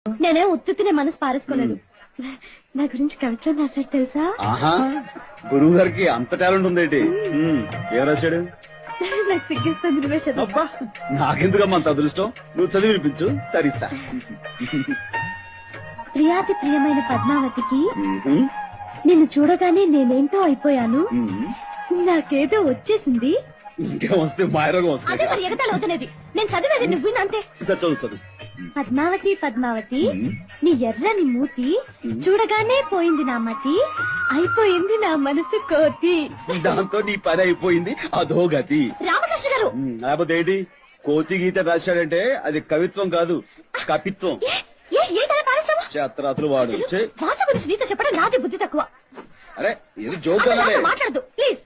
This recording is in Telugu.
నేనే ఉత్తునే మనసు పారేసుకోలేదు. నా గురించి కవిత్వం రాశాడు తెలుసా? ఆహా, గురువు గారికి అంత టాలెంట్ ఉందేంటి? ఏం రాశాడు? నాకు సిగ్గిస్తుంది, నువ్వే చదువు. అబ్బా, నాకెందుకమ్మా అంత అదృష్టం? నువ్వు చదివి వినిపించు, తరిస్తా. ప్రియాతి ప్రియమైన పద్మావతికి నిన్ను చూడగానే నేనేంటో అయిపోయాను. నాకేదో వచ్చేసింది. ఇంకేం వస్తే మాయరోగం వస్తుంది. అదే మరి ఎగతాళి అవుతున్నది. నేను చదివేది నువ్వు అంతే. చదువు చదువు. పద్మావతి పద్మావతి నీ ఎర్రని మూతి చూడగానే పోయింది నా మతి, అయిపోయింది నా మనసు కోతి. దాంతో నీ పని అయిపోయింది, అదో గతి. రామకృష్ణ గారు, లేకపోతే ఏంటి? కోతి గీత రాశాడంటే అది కవిత్వం కాదు, కపిత్వం. చేతరాతులు వాడు. భాష గురించి నీతో చెప్పడం నాది బుద్ధి తక్కువ. అరే, ఇది జోక్ అనాలే. మాట్లాడదు ప్లీజ్.